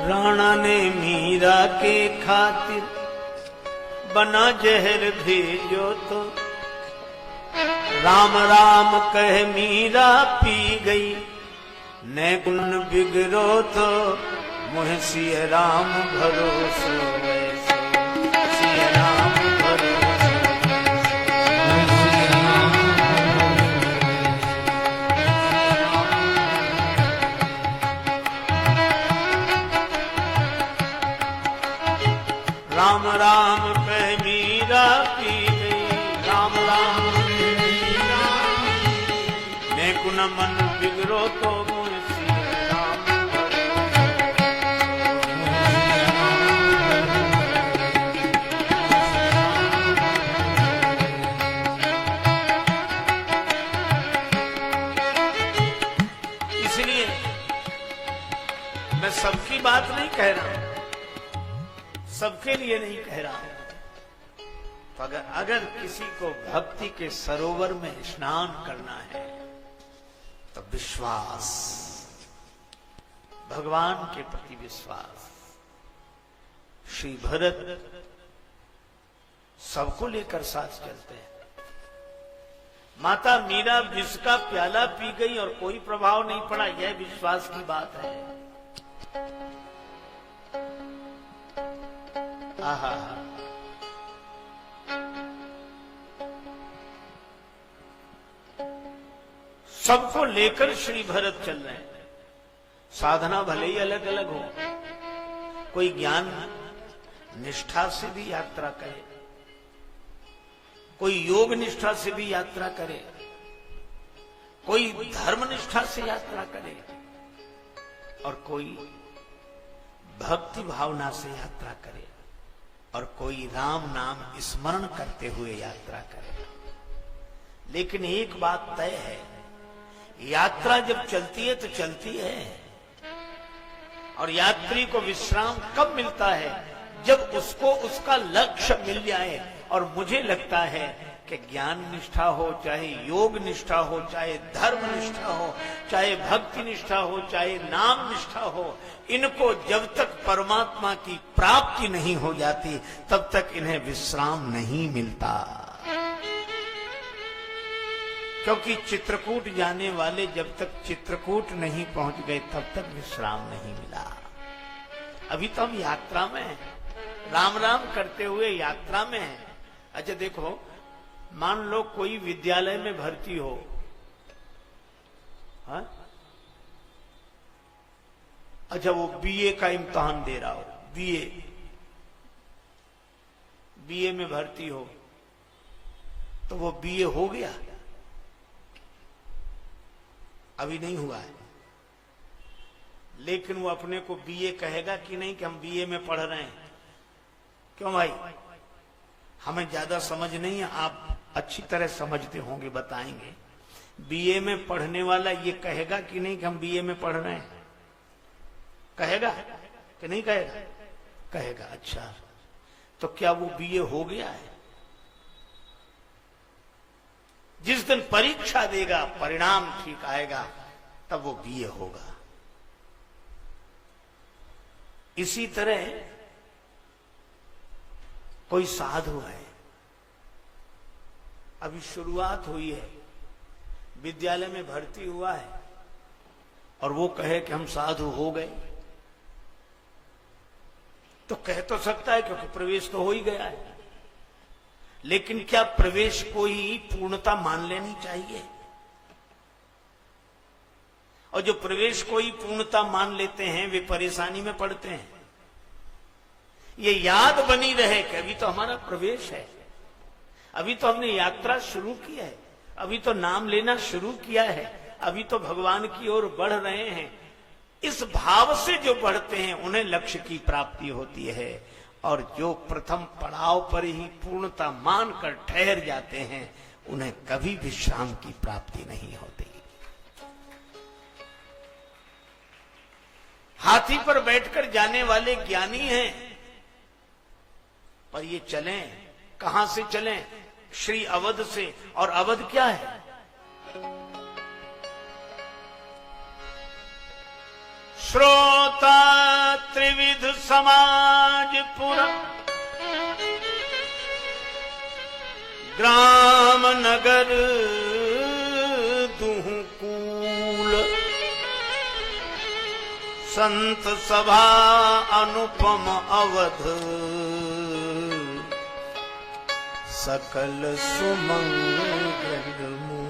राणा ने मीरा के खातिर बना जहर भेजो तो राम राम कह मीरा पी गई। न गुण बिगड़ो तो मुह सिय राम भरोसो वैसो सिय राम भरोसो राम राम कह मीरा पी गई। राम राम मैं कुन मन बिगड़ो तो मुझसे राम इसलिए मैं सबकी बात नहीं कह रहा हूं, सबके लिए नहीं कह रहा हूं। तो अगर किसी को भक्ति के सरोवर में स्नान करना है तो विश्वास, भगवान के प्रति विश्वास। श्री भरत सबको लेकर साथ चलते हैं। माता मीरा विष का प्याला पी गई और कोई प्रभाव नहीं पड़ा, यह विश्वास की बात है। आहा, सबको लेकर श्री भरत चल रहे हैं। साधना भले ही अलग अलग हो, कोई ज्ञान निष्ठा से भी यात्रा करे, कोई योग निष्ठा से भी यात्रा करे, कोई धर्म निष्ठा से यात्रा करे और कोई भक्ति भावना से यात्रा करे और कोई राम नाम स्मरण करते हुए यात्रा करे। लेकिन एक बात तय है, यात्रा जब चलती है तो चलती है, और यात्री को विश्राम कब मिलता है? जब उसको उसका लक्ष्य मिल जाए। और मुझे लगता है कि ज्ञान निष्ठा हो, चाहे योग निष्ठा हो, चाहे धर्म निष्ठा हो, चाहे भक्ति निष्ठा हो, चाहे नाम निष्ठा हो, इनको जब तक परमात्मा की प्राप्ति नहीं हो जाती तब तक इन्हें विश्राम नहीं मिलता। क्योंकि चित्रकूट जाने वाले जब तक चित्रकूट नहीं पहुंच गए तब तक विश्राम नहीं मिला। अभी तो हम यात्रा में हैं, राम राम करते हुए यात्रा में हैं। अच्छा देखो, मान लो कोई विद्यालय में भर्ती हो, हा? अच्छा वो बीए का इम्तिहान दे रहा हो, बीए में भर्ती हो, तो वो बीए हो गया? अभी नहीं हुआ है, लेकिन वो अपने को बीए कहेगा कि नहीं कि हम बीए में पढ़ रहे हैं। क्यों भाई? हमें ज्यादा समझ नहीं है, आप अच्छी तरह समझते होंगे, बताएंगे। बीए में पढ़ने वाला ये कहेगा कि नहीं कि हम बीए में पढ़ रहे हैं? कहेगा कि नहीं कहेगा? कहेगा। अच्छा, तो क्या वो बीए हो गया है? जिस दिन परीक्षा देगा, परिणाम ठीक आएगा, तब वो बीए होगा। इसी तरह कोई साधु है, अभी शुरुआत हुई है, विद्यालय में भर्ती हुआ है, और वो कहे कि हम साधु हो गए, तो कह तो सकता है क्योंकि प्रवेश तो हो ही गया है। लेकिन क्या प्रवेश को ही पूर्णता मान लेनी चाहिए? और जो प्रवेश को ही पूर्णता मान लेते हैं वे परेशानी में पड़ते हैं। ये याद बनी रहे कि अभी तो हमारा प्रवेश है, अभी तो हमने यात्रा शुरू की है, अभी तो नाम लेना शुरू किया है, अभी तो भगवान की ओर बढ़ रहे हैं। इस भाव से जो बढ़ते हैं उन्हें लक्ष्य की प्राप्ति होती है, और जो प्रथम पड़ाव पर ही पूर्णता मानकर ठहर जाते हैं उन्हें कभी विश्राम की प्राप्ति नहीं होती। हाथी पर बैठकर जाने वाले ज्ञानी हैं, पर ये चलें कहां से चलें? श्री अवध से। और अवध क्या है? श्रोता त्रिविध समाजपुर ग्राम नगर दुहकूल संत सभा अनुपम अवध सकल सुमंगल मूल।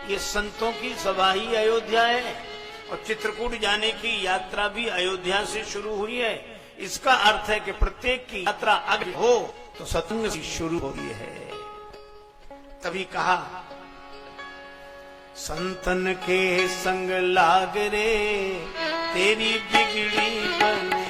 ये संतों की सभा ही अयोध्या है और चित्रकूट जाने की यात्रा भी अयोध्या से शुरू हुई है। इसका अर्थ है कि प्रत्येक की यात्रा अगर हो तो सत्संग से शुरू हुई है। तभी कहा संतन के संग लाग रे तेरी बिगड़ी बनेगी।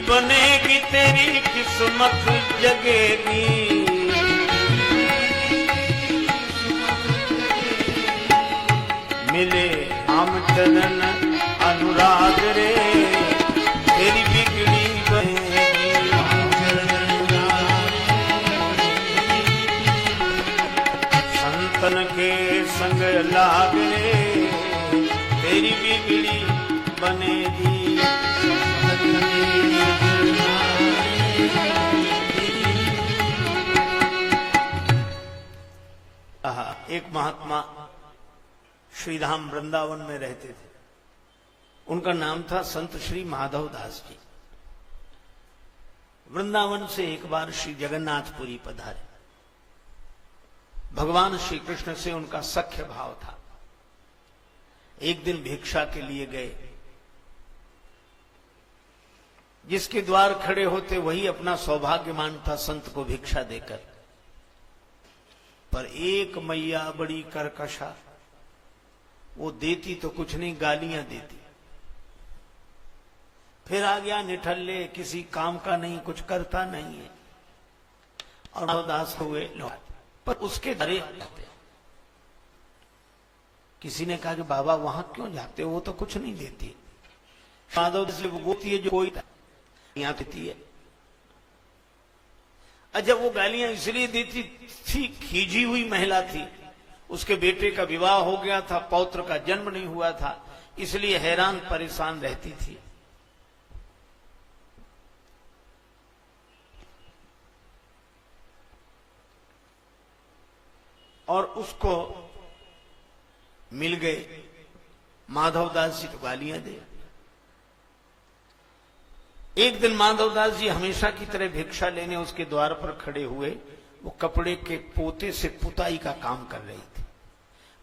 बनेगी तेरी किस्मत जगेगी। मिले हम चरण अनुराग रे तेरी बिगड़ी बनेगी। संतन के संग लाग रे तेरी बिगड़ी बनेगी। एक महात्मा श्रीधाम वृंदावन में रहते थे। उनका नाम था संत श्री माधव दास जी। वृंदावन से एक बार श्री जगन्नाथपुरी पधारे। भगवान श्री कृष्ण से उनका सख्य भाव था। एक दिन भिक्षा के लिए गए। जिसके द्वार खड़े होते वही अपना सौभाग्य मानता संत को भिक्षा देकर। पर एक मैया बड़ी कर्कशा, वो देती तो कुछ नहीं, गालियां देती। फिर आ गया निठल्ले, किसी काम का नहीं, कुछ करता नहीं है और उदास हुए लौट। पर उसके डरे जाते। किसी ने कहा कि बाबा वहां क्यों जाते हो, वो तो कुछ नहीं देती। माधव से वो गोती है जो कोई यहां देती है। जब वो गालियां इसलिए देती थी, खींची हुई महिला थी, उसके बेटे का विवाह हो गया था, पौत्र का जन्म नहीं हुआ था, इसलिए हैरान परेशान रहती थी। और उसको मिल गए माधवदास जी, तो गालियां दे। एक दिन माधवदास जी हमेशा की तरह भिक्षा लेने उसके द्वार पर खड़े हुए। वो कपड़े के पोते से पुताई का काम कर रही थी।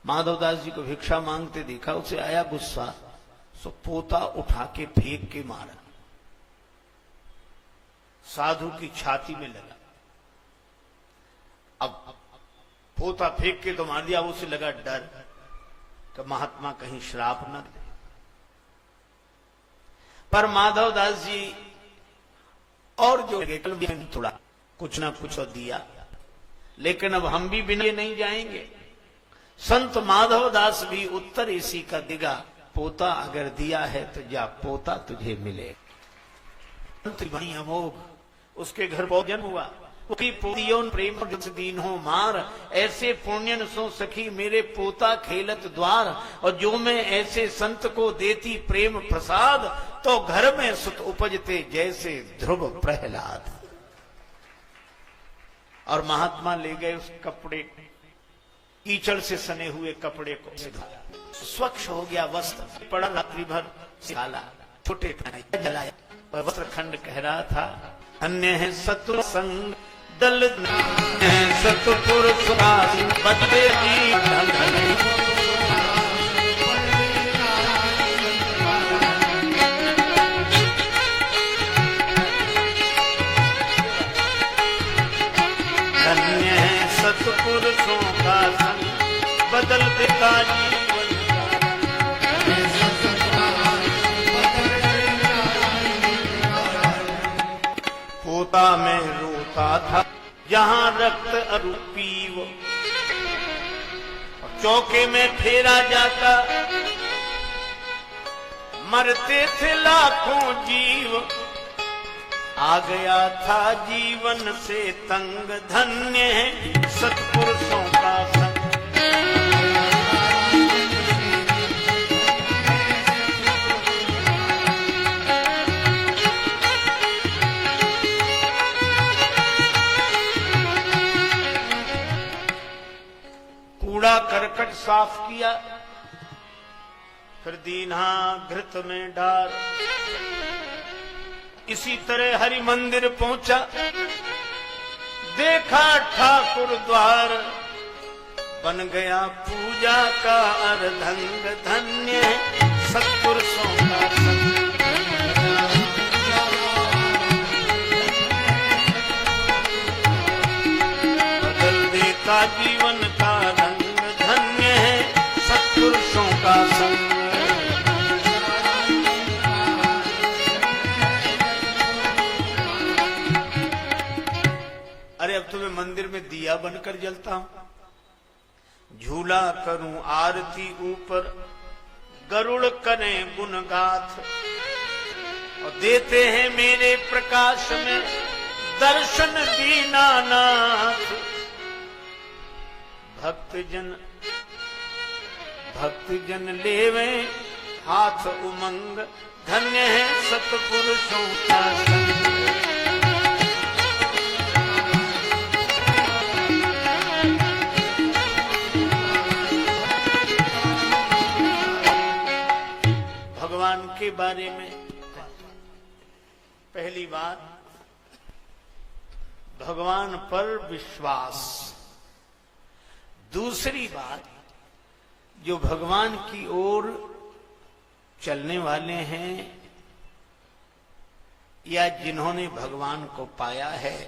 माधवदास जी को भिक्षा मांगते देखा, उसे आया गुस्सा, सो पोता उठा के फेंक के मारा। साधु की छाती में लगा। अब पोता फेंक के तो मार दिया, उसे लगा डर कि महात्मा कहीं श्राप न दे। पर माधवदास जी और जो थोड़ा कुछ ना कुछ तो दिया, लेकिन अब हम भी बिना नहीं जाएंगे। संत माधवदास भी उत्तर इसी का दिगा, पोता अगर दिया है तो जा, पोता तुझे मिले। बड़ी अमोघ उसके घर भोजन हुआ। प्रेम दीन हो मार, ऐसे पुण्यन सो सखी मेरे पोता खेलत द्वार। और जो मैं ऐसे संत को देती प्रेम प्रसाद, तो घर में सुत उपजते जैसे ध्रुव प्रहलाद। और महात्मा ले गए उस कपड़े, कीचड़ से सने हुए कपड़े को स्वच्छ हो गया। वस्त्र पड़ा रात्रि भर काला, छोटे जलाया। वस्त्र खंड कह रहा था, अन्य है सतु संग दल सतपुर बदले जी। धन्य है सतपुरुषों का संग बदल देता जीवन। तोता मैं रोता था जहां रक्त अरूपी वो, चौके में फेरा जाता मरते थे लाखों जीव, आ गया था जीवन से तंग, धन्य है सत्पुरुषों का संग। कूड़ा करकट साफ किया, फिर दीन्हा घृत में डाल, इसी तरह हरि मंदिर पहुंचा, देखा ठाकुर द्वार, बन गया पूजा का अर्धंग, धन्य सत्पुरुषों का संग। बदल देता जीवन का रंग, धन्य है सत्पुरुषों का संग। अरे अब तो मैं मंदिर में दिया बनकर जलता हूं, झूला करूं आरती ऊपर, गरुड़ करें गुणगाथ, और देते हैं मेरे प्रकाश में दर्शन दीनानाथ। भक्तजन लेवे हाथ उमंग, धन्य है सत्पुरुषों का संग। भगवान के बारे में पहली बात, भगवान पर विश्वास। दूसरी बात, जो भगवान की ओर चलने वाले हैं या जिन्होंने भगवान को पाया है,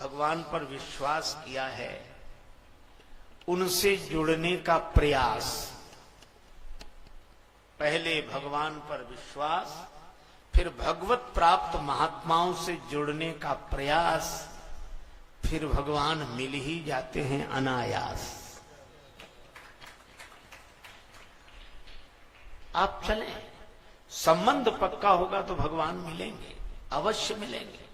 भगवान पर विश्वास किया है, उनसे जुड़ने का प्रयास। पहले भगवान पर विश्वास, फिर भगवत प्राप्त महात्माओं से जुड़ने का प्रयास, फिर भगवान मिल ही जाते हैं अनायास। आप चलें, संबंध पक्का होगा तो भगवान मिलेंगे, अवश्य मिलेंगे।